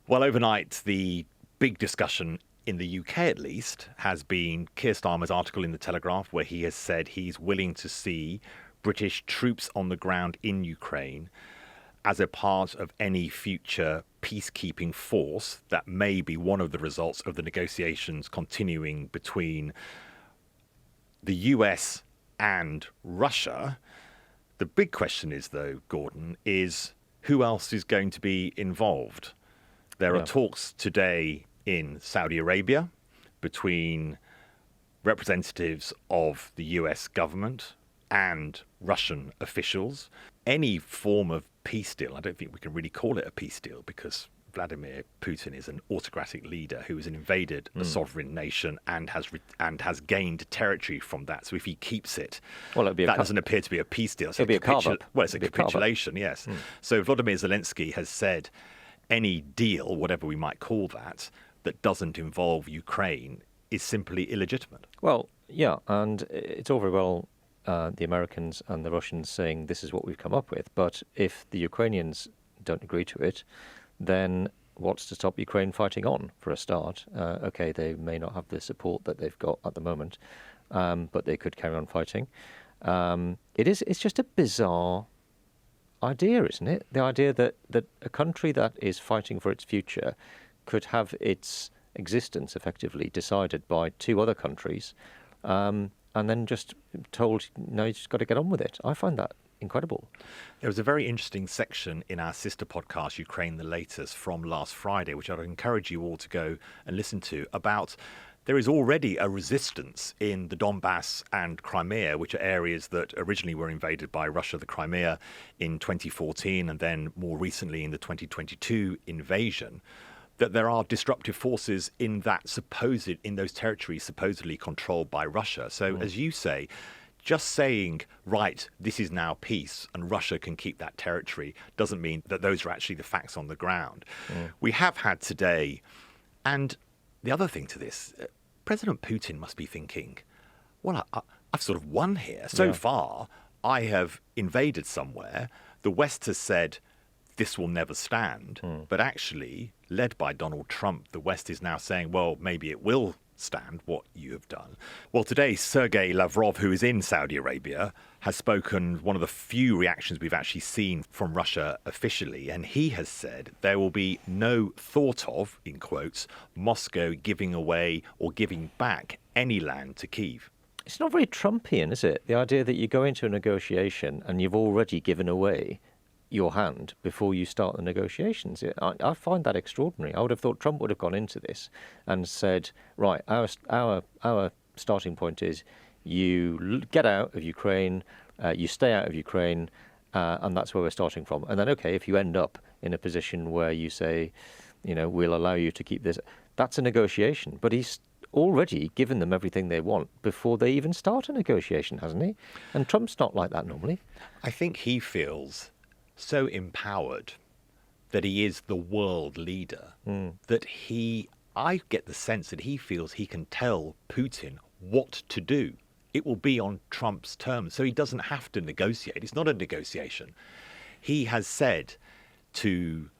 Well, overnight, the big discussion in the UK, at least, has been Keir Starmer's article in The Telegraph, where he has said he's willing to see British troops on the ground in Ukraine as a part of any future peacekeeping force that may be one of the results of the negotiations continuing between the US and Russia. The big question is, though, Gordon, is who else is going to be involved? There are talks today in Saudi Arabia between representatives of the US government and Russian officials. Any form of peace deal, I don't think we can really call it a peace deal because Vladimir Putin is an autocratic leader who has invaded a sovereign nation and has gained territory from that. So if he keeps it, that doesn't appear to be a peace deal. It'll be a carve-up. Well, it's a capitulation, yes. So Volodymyr Zelensky has said any deal, whatever we might call that doesn't involve Ukraine is simply illegitimate. Well, yeah, and it's all very well the Americans and the Russians saying this is what we've come up with, but if the Ukrainians don't agree to it, then what's to stop Ukraine fighting on, for a start? Okay, they may not have the support that they've got at the moment, but they could carry on fighting. It's just a bizarre idea, isn't it? The idea that a country that is fighting for its future could have its existence effectively decided by two other countries, and then just told, no, you just got to get on with it. I find that incredible. There was a very interesting section in our sister podcast, Ukraine the Latest, from last Friday, which I'd encourage you all to go and listen to, about there is already a resistance in the Donbass and Crimea, which are areas that originally were invaded by Russia, the Crimea in 2014, and then more recently in the 2022 invasion, that there are disruptive forces in those territories supposedly controlled by Russia. So as you say, just saying, right, this is now peace and Russia can keep that territory doesn't mean that those are actually the facts on the ground. We have had today, and the other thing to this, President Putin must be thinking, well, I've sort of won here. So far, I have invaded somewhere. The West has said this will never stand. But actually, led by Donald Trump, the West is now saying, well, maybe it will stand what you have done. Well, today, Sergei Lavrov, who is in Saudi Arabia, has spoken, one of the few reactions we've actually seen from Russia officially, and he has said there will be no thought of, in quotes, Moscow giving away or giving back any land to Kyiv. It's not very Trumpian, is it? The idea that you go into a negotiation and you've already given away your hand before you start the negotiations. I find that extraordinary. I would have thought Trump would have gone into this and said, right, our starting point is you get out of Ukraine, you stay out of Ukraine, and that's where we're starting from. And then, okay, if you end up in a position where you say, we'll allow you to keep this, that's a negotiation. But he's already given them everything they want before they even start a negotiation, hasn't he? And Trump's not like that normally. I think he feels so empowered that he is the world leader, that I get the sense that he feels he can tell Putin what to do. It will be on Trump's terms, so he doesn't have to negotiate. It's not a negotiation. He has said to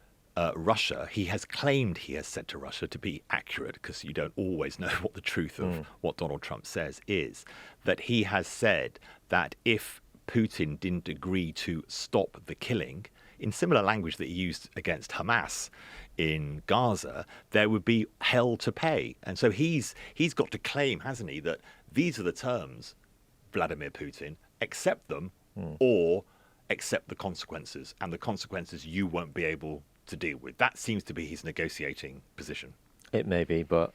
Russia, he has said to Russia, to be accurate, because you don't always know what the truth of what Donald Trump says is, that he has said that if Putin didn't agree to stop the killing, in similar language that he used against Hamas in Gaza, there would be hell to pay. And so he's got to claim, hasn't he, that these are the terms, Vladimir Putin, accept them or accept the consequences, and the consequences you won't be able to deal with. That seems to be his negotiating position. It may be, but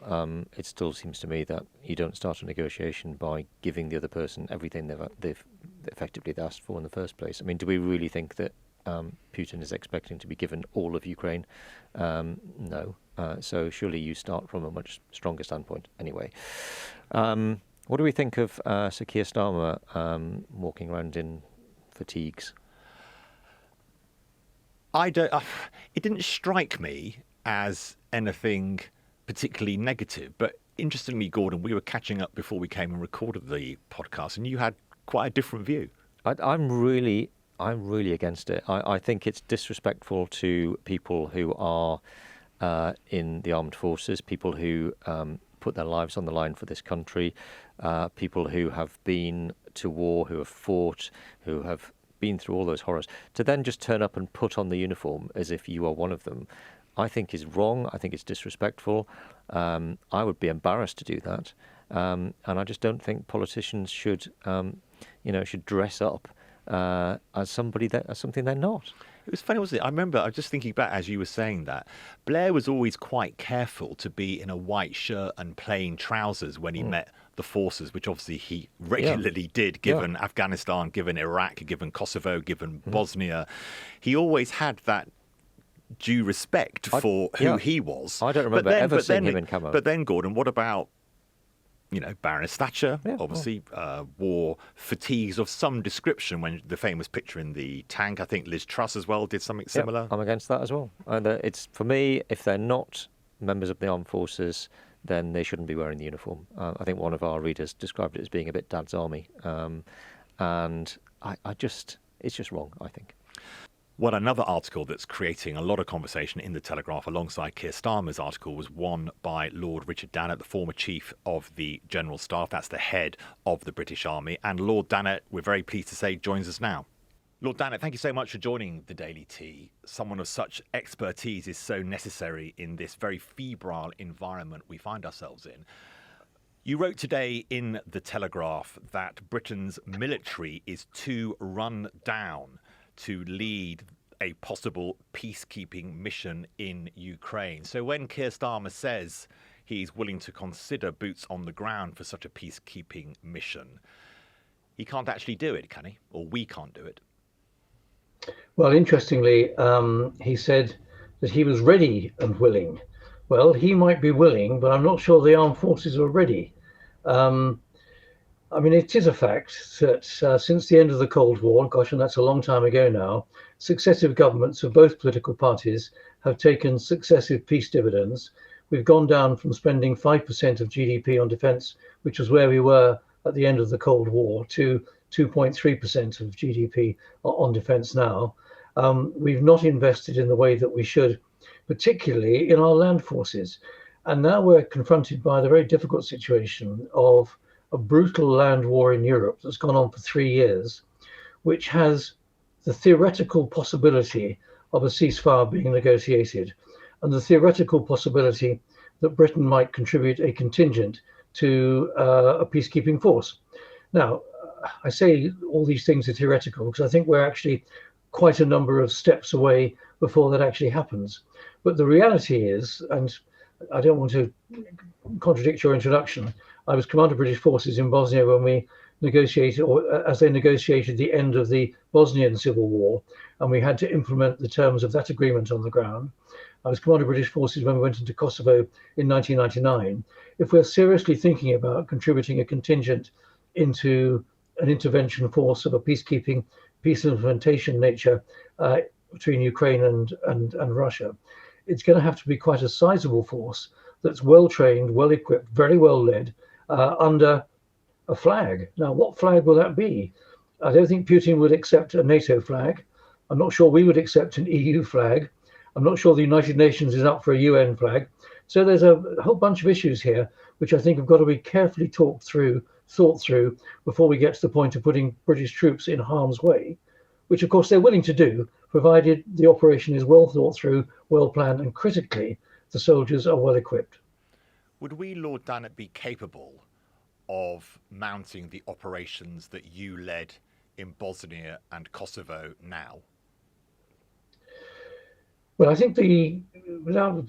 it still seems to me that you don't start a negotiation by giving the other person everything they've effectively asked for in the first place. I mean, do we really think that Putin is expecting to be given all of Ukraine? No. So surely you start from a much stronger standpoint anyway. What do we think of Sir Keir Starmer walking around in fatigues? It didn't strike me as anything particularly negative, but interestingly, Gordon, we were catching up before we came and recorded the podcast, and you had quite a different view. I'm really against it. I think it's disrespectful to people who are in the armed forces, people who put their lives on the line for this country, people who have been to war, who have fought, who have been through all those horrors, to then just turn up and put on the uniform as if you are one of them, I think is wrong. I think it's disrespectful. I would be embarrassed to do that. And I just don't think politicians should, should dress up as something they're not. It was funny, wasn't it? I remember, I was just thinking back as you were saying that, Blair was always quite careful to be in a white shirt and plain trousers when he met the forces, which obviously he regularly did, given Afghanistan, given Iraq, given Kosovo, given Bosnia. He always had that due respect for who he was. I don't remember ever seeing him in camo. But then, Gordon, what about Baroness Thatcher, obviously wore fatigues of some description when the famous picture in the tank. I think Liz Truss as well did something similar. I'm against that as well. It's, for me, if they're not members of the armed forces, then they shouldn't be wearing the uniform. I think one of our readers described it as being a bit Dad's Army. And it's just wrong, I think. Well, another article that's creating a lot of conversation in the Telegraph alongside Keir Starmer's article was one by Lord Richard Dannatt, the former Chief of the General Staff. That's the head of the British Army. And Lord Dannatt, we're very pleased to say, joins us now. Lord Dannatt, thank you so much for joining the Daily Tea. Someone of such expertise is so necessary in this very febrile environment we find ourselves in. You wrote today in the Telegraph that Britain's military is too run down to lead a possible peacekeeping mission in Ukraine. So when Keir Starmer says he's willing to consider boots on the ground for such a peacekeeping mission, he can't actually do it, can he? Or we can't do it? Well, interestingly, he said that he was ready and willing. Well, he might be willing, but I'm not sure the armed forces are ready. It is a fact that since the end of the Cold War, and that's a long time ago now, successive governments of both political parties have taken successive peace dividends. We've gone down from spending 5% of GDP on defence, which was where we were at the end of the Cold War, to 2.3% of GDP on defence now. We've not invested in the way that we should, particularly in our land forces. And now we're confronted by the very difficult situation of a brutal land war in Europe that's gone on for 3 years, which has the theoretical possibility of a ceasefire being negotiated and the theoretical possibility that Britain might contribute a contingent to a peacekeeping force. Now, I say all these things are theoretical because I think we're actually quite a number of steps away before that actually happens. But the reality is, and I don't want to contradict your introduction, I was Commander of British Forces in Bosnia when we negotiated, or as they negotiated the end of the Bosnian Civil War, and we had to implement the terms of that agreement on the ground. I was Commander of British Forces when we went into Kosovo in 1999. If we're seriously thinking about contributing a contingent into an intervention force of a peacekeeping, peace implementation nature between Ukraine and Russia, it's going to have to be quite a sizable force that's well trained, well equipped, very well led, under a flag. Now, what flag will that be? I don't think Putin would accept a NATO flag. I'm not sure we would accept an EU flag. I'm not sure the United Nations is up for a UN flag. So there's a whole bunch of issues here, which I think have got to be carefully thought through before we get to the point of putting British troops in harm's way, which of course they're willing to do, provided the operation is well thought through, well planned, and critically, the soldiers are well equipped. Would we, Lord Dannatt, be capable of mounting the operations that you led in Bosnia and Kosovo now? Well, I think without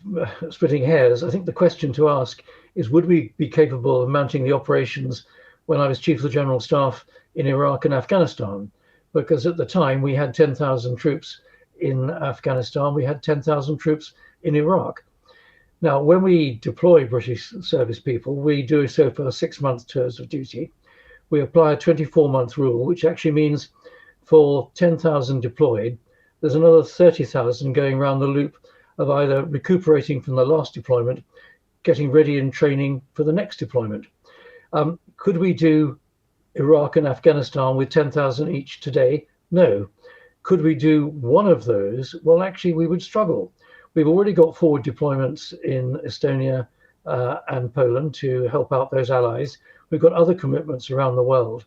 splitting hairs, I think the question to ask is, would we be capable of mounting the operations when I was Chief of the General Staff in Iraq and Afghanistan? Because at the time we had 10,000 troops in Afghanistan, we had 10,000 troops in Iraq. Now, when we deploy British service people, we do so for 6-month tours of duty. We apply a 24-month rule, which actually means for 10,000 deployed, there's another 30,000 going around the loop of either recuperating from the last deployment, getting ready and training for the next deployment. Could we do Iraq and Afghanistan with 10,000 each today? No. Could we do one of those? Well, actually, we would struggle. We've already got forward deployments in Estonia and Poland to help out those allies. We've got other commitments around the world.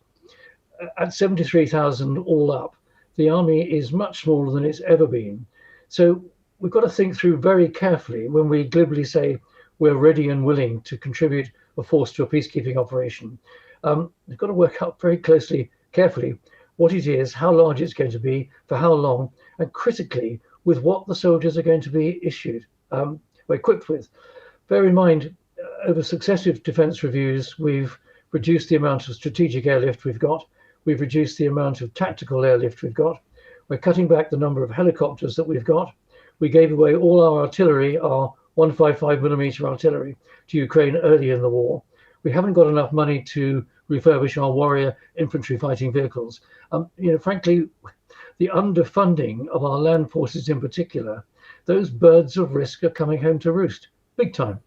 At 73,000 all up, the army is much smaller than it's ever been. So we've got to think through very carefully when we glibly say we're ready and willing to contribute a force to a peacekeeping operation. We've got to work out very carefully, what it is, how large it's going to be, for how long, and critically, with what the soldiers are going to be equipped with. Bear in mind, over successive defence reviews, we've reduced the amount of strategic airlift we've got. We've reduced the amount of tactical airlift we've got. We're cutting back the number of helicopters that we've got. We gave away all our artillery, our 155mm artillery, to Ukraine early in the war. We haven't got enough money to refurbish our Warrior infantry fighting vehicles. Frankly, the underfunding of our land forces in particular, those birds of risk are coming home to roost, big time.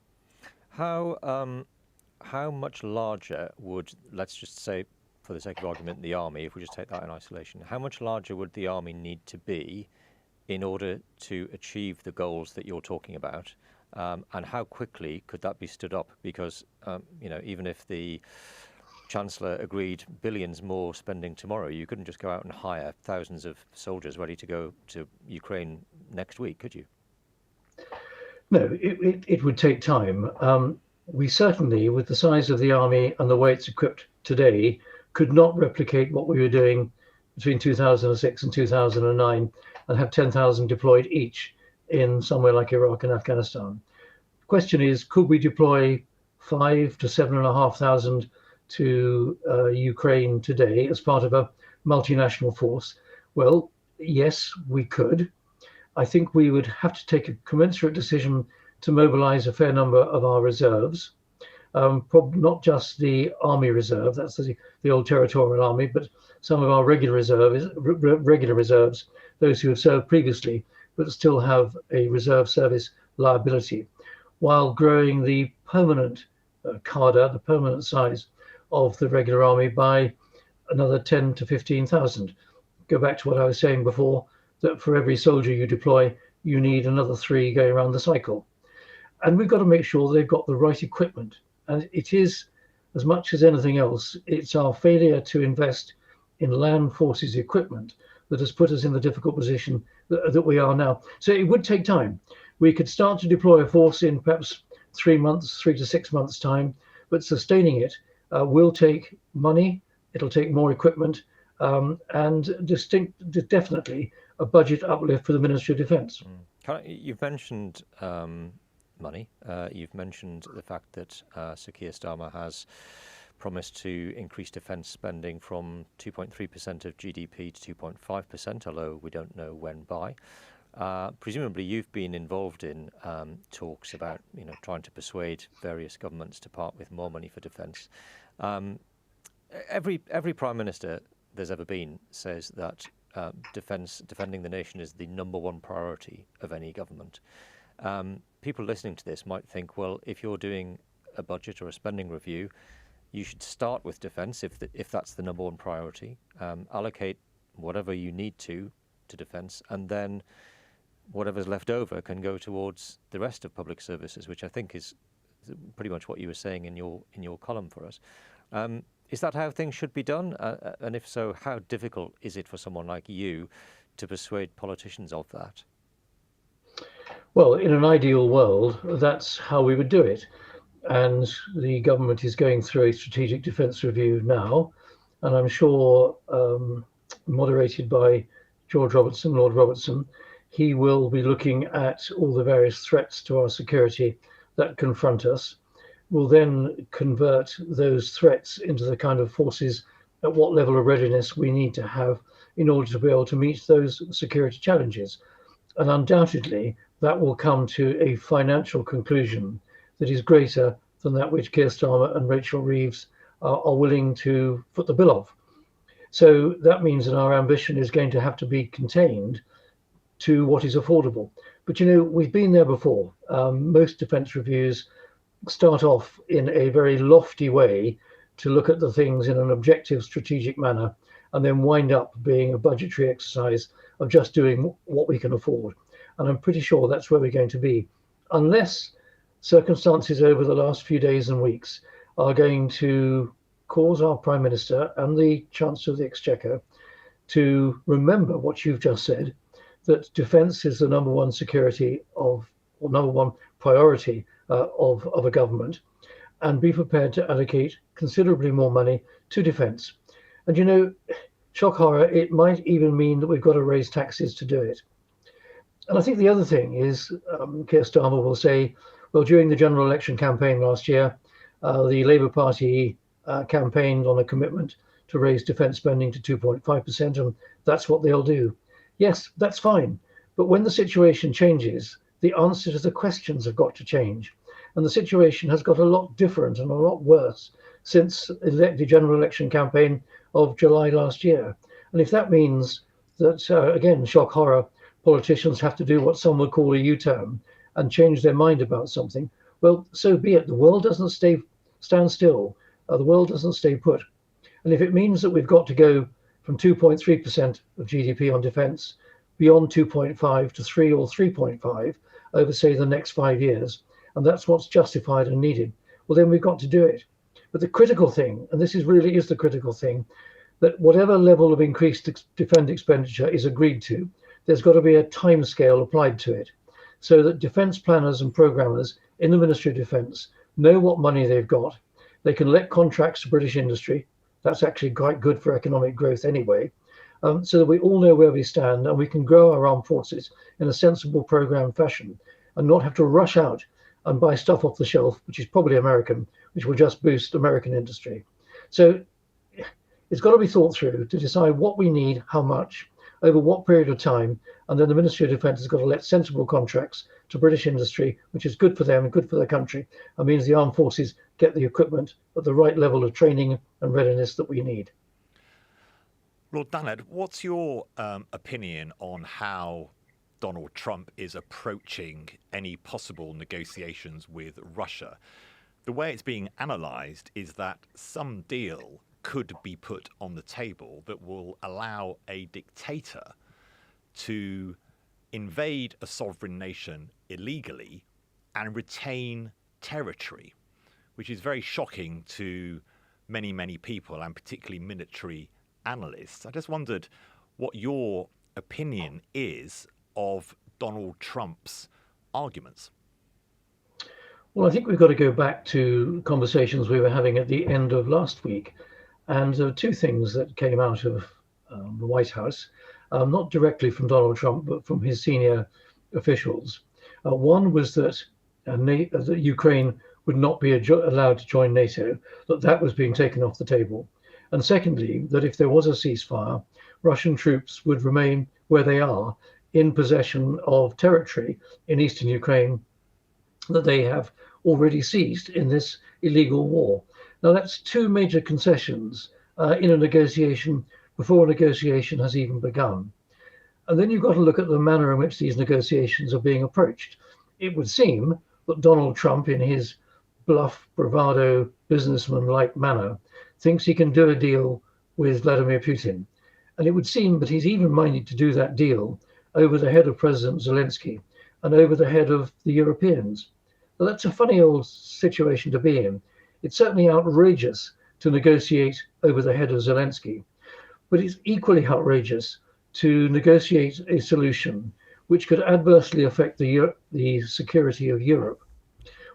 How much larger would, let's just say, for the sake of argument, the army, if we just take that in isolation, how much larger would the army need to be in order to achieve the goals that you're talking about? And how quickly could that be stood up? Because, even if the Chancellor agreed billions more spending tomorrow, you couldn't just go out and hire thousands of soldiers ready to go to Ukraine next week, could you? No, it would take time. We certainly, with the size of the army and the way it's equipped today, could not replicate what we were doing between 2006 and 2009 and have 10,000 deployed each in somewhere like Iraq and Afghanistan. The question is, could we deploy 5,000 to 7,500 to Ukraine today as part of a multinational force? Well, yes, we could. I think we would have to take a commensurate decision to mobilize a fair number of our reserves, probably not just the Army Reserve, that's the old Territorial Army, but some of our regular reserves, those who have served previously, but still have a reserve service liability, while growing the permanent cadre, the permanent size of the regular army by another 10 to 15,000. Go back to what I was saying before, that for every soldier you deploy, you need another 3 going around the cycle. And we've got to make sure they've got the right equipment. And it is, as much as anything else, it's our failure to invest in land forces equipment that has put us in the difficult position that we are now. So it would take time. We could start to deploy a force in perhaps 3 to 6 months' time, but sustaining it will take money, it'll take more equipment, and definitely a budget uplift for the Ministry of Defence. You've mentioned money. You've mentioned the fact that Sir Keir Starmer has promised to increase defence spending from 2.3% of GDP to 2.5%, although we don't know when by. Presumably you've been involved in talks about trying to persuade various governments to part with more money for defence. Every Prime Minister there's ever been says that defending the nation is the number one priority of any government. People listening to this might think, well, if you're doing a budget or a spending review, you should start with defence if that's the number one priority, allocate whatever you need to defence, and then whatever's left over can go towards the rest of public services, which I think is pretty much what you were saying in your column for us. Is that how things should be done? And if so, how difficult is it for someone like you to persuade politicians of that? Well, in an ideal world, that's how we would do it. And the government is going through a strategic defence review now, and I'm sure moderated by Lord Robertson, he will be looking at all the various threats to our security that confront us. We'll then convert those threats into the kind of forces at what level of readiness we need to have in order to be able to meet those security challenges. And undoubtedly, that will come to a financial conclusion that is greater than that which Keir Starmer and Rachel Reeves are willing to foot the bill of. So that means that our ambition is going to have to be contained to what is affordable. But we've been there before. Most defence reviews start off in a very lofty way to look at the things in an objective, strategic manner, and then wind up being a budgetary exercise of just doing what we can afford. And I'm pretty sure that's where we're going to be, unless circumstances over the last few days and weeks are going to cause our Prime Minister and the Chancellor of the Exchequer to remember what you've just said, that defence is the number one security of, or number one priority of a government, and be prepared to allocate considerably more money to defence. And you know, shock horror, it might even mean that we've got to raise taxes to do it. And I think the other thing is, Keir Starmer will say, well, during the general election campaign last year, the Labour Party campaigned on a commitment to raise defence spending to 2.5%, and that's what they'll do. Yes, that's fine. But when the situation changes, the answer to the questions have got to change. And the situation has got a lot different and a lot worse since the general election campaign of July last year. And if that means that, again, shock horror, politicians have to do what some would call a U-turn and change their mind about something, well, so be it. The world doesn't stand still. The world doesn't stay put. And if it means that we've got to go from 2.3% of GDP on defence beyond 2.5 to 3 or 3.5 over, say, the next 5 years, and that's what's justified and needed, well, then we've got to do it. But the critical thing, and this really is the critical thing, that whatever level of increased defence expenditure is agreed to, there's got to be a timescale applied to it, so that defence planners and programmers in the Ministry of Defence know what money they've got. They can let contracts to British industry. That's actually quite good for economic growth anyway, so that we all know where we stand and we can grow our armed forces in a sensible programmed fashion and not have to rush out and buy stuff off the shelf, which is probably American, which will just boost American industry. So it's got to be thought through to decide what we need, how much, over what period of time, and then the Ministry of Defence has got to let sensible contracts to British industry, which is good for them and good for their country, and means the armed forces get the equipment at the right level of training and readiness that we need. Lord Dannatt, what's your opinion on how Donald Trump is approaching any possible negotiations with Russia? The way it's being analysed is that some deal could be put on the table that will allow a dictator to invade a sovereign nation illegally and retain territory, which is very shocking to many, many people, and particularly military analysts. I just wondered what your opinion is of Donald Trump's arguments. Well, I think we've got to go back to conversations we were having at the end of last week. And there were two things that came out of the White House, not directly from Donald Trump, but from his senior officials. One was that Ukraine would not be allowed to join NATO, that was being taken off the table. And secondly, that if there was a ceasefire, Russian troops would remain where they are in possession of territory in eastern Ukraine that they have already seized in this illegal war. Now, that's two major concessions in a negotiation before a negotiation has even begun. And then you've got to look at the manner in which these negotiations are being approached. It would seem that Donald Trump, in his bluff, bravado, businessman-like manner, thinks he can do a deal with Vladimir Putin. And it would seem that he's even minded to do that deal over the head of President Zelensky and over the head of the Europeans. Now, that's a funny old situation to be in. It's certainly outrageous to negotiate over the head of Zelensky, but it's equally outrageous to negotiate a solution which could adversely affect the security of Europe,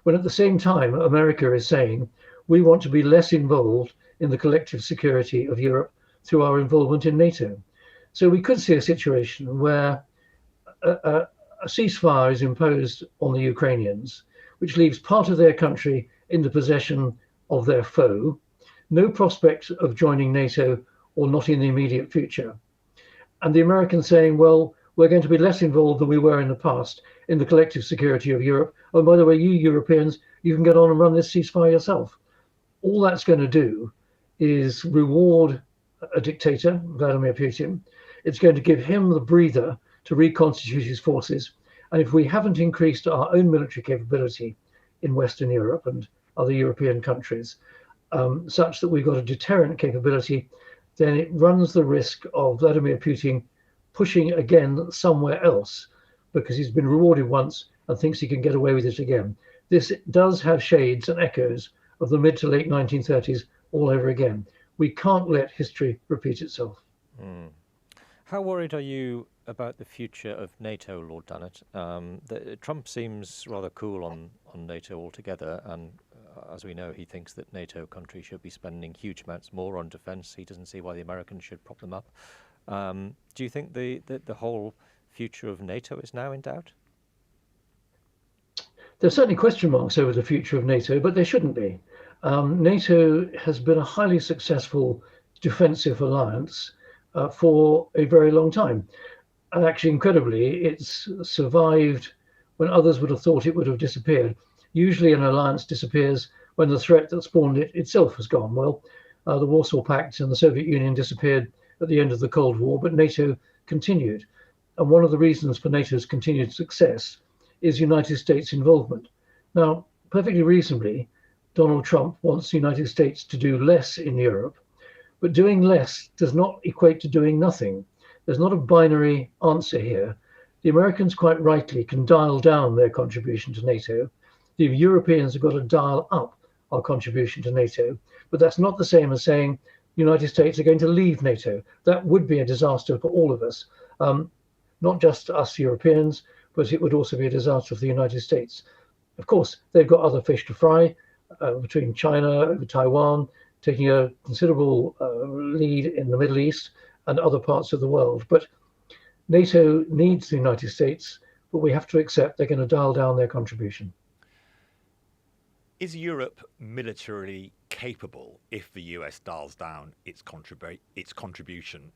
when at the same time America is saying we want to be less involved in the collective security of Europe through our involvement in NATO. So we could see a situation where a ceasefire is imposed on the Ukrainians, which leaves part of their country in the possession of their foe, no prospect of joining NATO or not in the immediate future. And the Americans saying, well, we're going to be less involved than we were in the past in the collective security of Europe. Oh, by the way, you Europeans, you can get on and run this ceasefire yourself. All that's going to do is reward a dictator, Vladimir Putin. It's going to give him the breather to reconstitute his forces. And if we haven't increased our own military capability in Western Europe and other European countries, such that we've got a deterrent capability, then it runs the risk of Vladimir Putin pushing again somewhere else, because he's been rewarded once and thinks he can get away with it again. This does have shades and echoes of the mid to late 1930s all over again. We can't let history repeat itself. How worried are you about the future of NATO, Lord Dannatt? Trump seems rather cool on NATO altogether, and as we know, he thinks that NATO countries should be spending huge amounts more on defence. He doesn't see why the Americans should prop them up. Do you think the whole future of NATO is now in doubt? There's certainly question marks over the future of NATO, but there shouldn't be. NATO has been a highly successful defensive alliance for a very long time. And actually, incredibly, it's survived when others would have thought it would have disappeared. Usually an alliance disappears when the threat that spawned it itself has gone. Well, the Warsaw Pact and the Soviet Union disappeared at the end of the Cold War, but NATO continued. And one of the reasons for NATO's continued success is United States involvement. Now, perfectly reasonably, Donald Trump wants the United States to do less in Europe, but doing less does not equate to doing nothing. There's not a binary answer here. The Americans quite rightly can dial down their contribution to NATO. The Europeans have got to dial up our contribution to NATO, but that's not the same as saying the United States are going to leave NATO. That would be a disaster for all of us, not just us Europeans, but it would also be a disaster for the United States. Of course, they've got other fish to fry between China over Taiwan, taking a considerable lead in the Middle East and other parts of the world. But NATO needs the United States, but we have to accept they're going to dial down their contribution. Is Europe militarily capable if the US dials down its contribution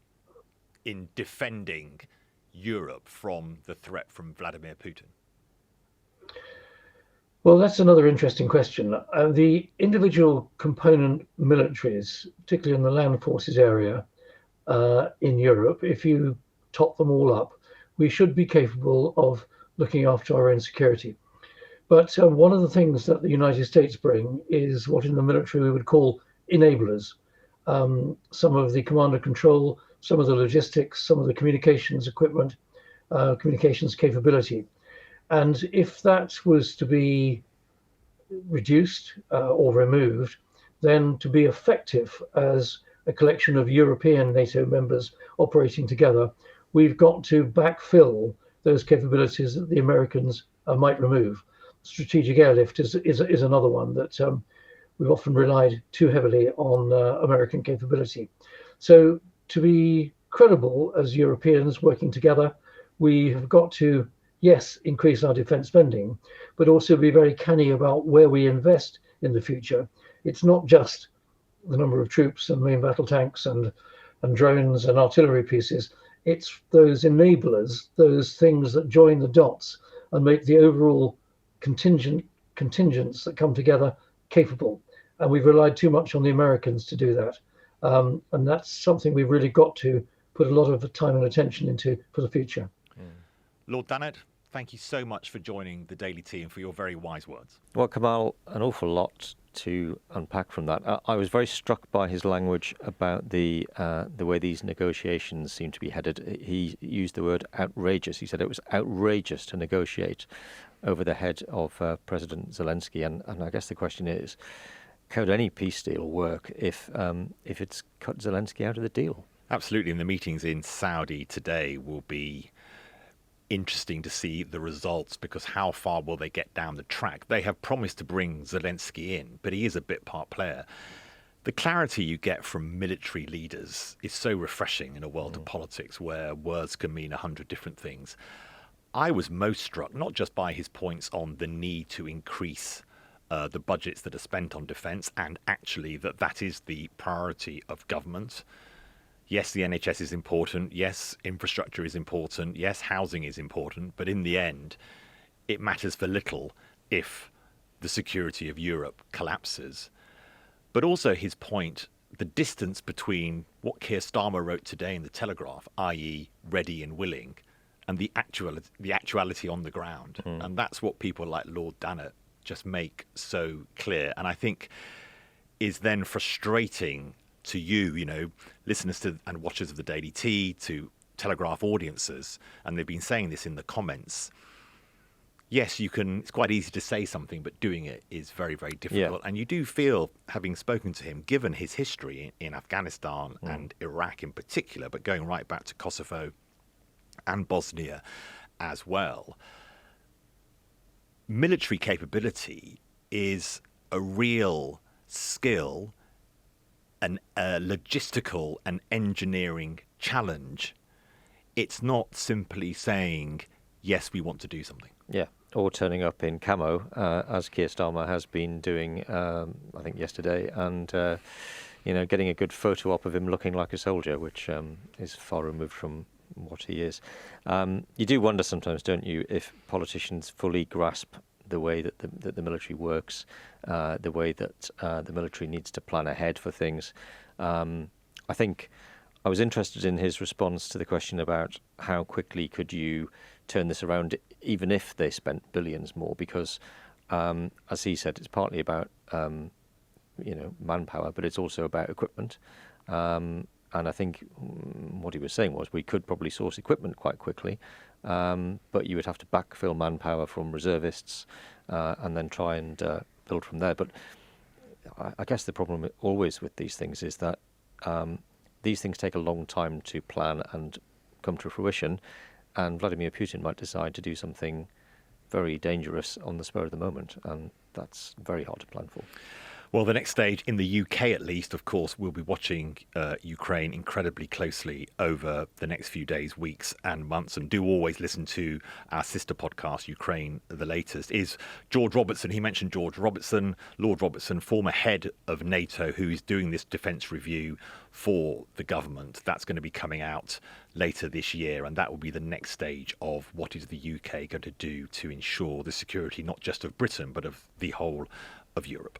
in defending Europe from the threat from Vladimir Putin? Well, that's another interesting question. The individual component militaries, particularly in the land forces area in Europe, if you top them all up, we should be capable of looking after our own security. But one of the things that the United States bring is what in the military we would call enablers. Some of the command and control, some of the logistics, some of the communications equipment, communications capability. And if that was to be reduced or removed, then to be effective as a collection of European NATO members operating together, we've got to backfill those capabilities that the Americans might remove. Strategic airlift is another one that we've often relied too heavily on American capability. So to be credible as Europeans working together, we have got to, yes, increase our defence spending, but also be very canny about where we invest in the future. It's not just the number of troops and main battle tanks and drones and artillery pieces. It's those enablers, those things that join the dots and make the overall contingents that come together capable. And we've relied too much on the Americans to do that. And that's something we've really got to put a lot of time and attention into for the future. Lord Dannatt, thank you so much for joining the Daily Tea and for your very wise words. Well, Kamal, an awful lot to unpack from that. I was very struck by his language about the way these negotiations seem to be headed. He used the word outrageous. He said it was outrageous to negotiate over the head of President Zelensky. And I guess the question is, could any peace deal work if it's cut Zelensky out of the deal? Absolutely. And the meetings in Saudi today will be interesting to see the results, because how far will they get down the track? They have promised to bring Zelensky in, but he is a bit part player. The clarity you get from military leaders is so refreshing in a world of politics where words can mean 100 different things. I was most struck not just by his points on the need to increase the budgets that are spent on defence, and actually that is the priority of government. Yes, the NHS is important. Yes, infrastructure is important. Yes, housing is important. But in the end, it matters for little if the security of Europe collapses. But also his point, the distance between what Keir Starmer wrote today in the Telegraph, i.e. ready and willing, and the actuality on the ground. And that's what people like Lord Dannatt just make so clear. And I think is then frustrating to you, listeners to and watchers of the Daily Tea, to Telegraph audiences, and they've been saying this in the comments. Yes, it's quite easy to say something, but doing it is very, very difficult. And you do feel, having spoken to him, given his history in Afghanistan and Iraq in particular, but going right back to Kosovo and Bosnia as well, military capability is a real skill, a logistical and engineering challenge. It's not simply saying, yes, we want to do something. Yeah, or turning up in camo, as Keir Starmer has been doing, I think yesterday, and getting a good photo op of him looking like a soldier, which is far removed from what he is. You do wonder sometimes, don't you, if politicians fully grasp the way that the military works, the way that the military needs to plan ahead for things. I think I was interested in his response to the question about how quickly could you turn this around, even if they spent billions more, because, as he said, it's partly about manpower, but it's also about equipment. And I think what he was saying was we could probably source equipment quite quickly, but you would have to backfill manpower from reservists and then try and build from there. But I guess the problem always with these things is that these things take a long time to plan and come to fruition, and Vladimir Putin might decide to do something very dangerous on the spur of the moment, and that's very hard to plan for. Well, the next stage, in the UK at least, of course, we'll be watching Ukraine incredibly closely over the next few days, weeks and months. And do always listen to our sister podcast, Ukraine, the latest, is George Robertson. He mentioned George Robertson, Lord Robertson, former head of NATO, who is doing this defence review for the government. That's going to be coming out later this year. And that will be the next stage of what is the UK going to do to ensure the security, not just of Britain, but of the whole of Europe.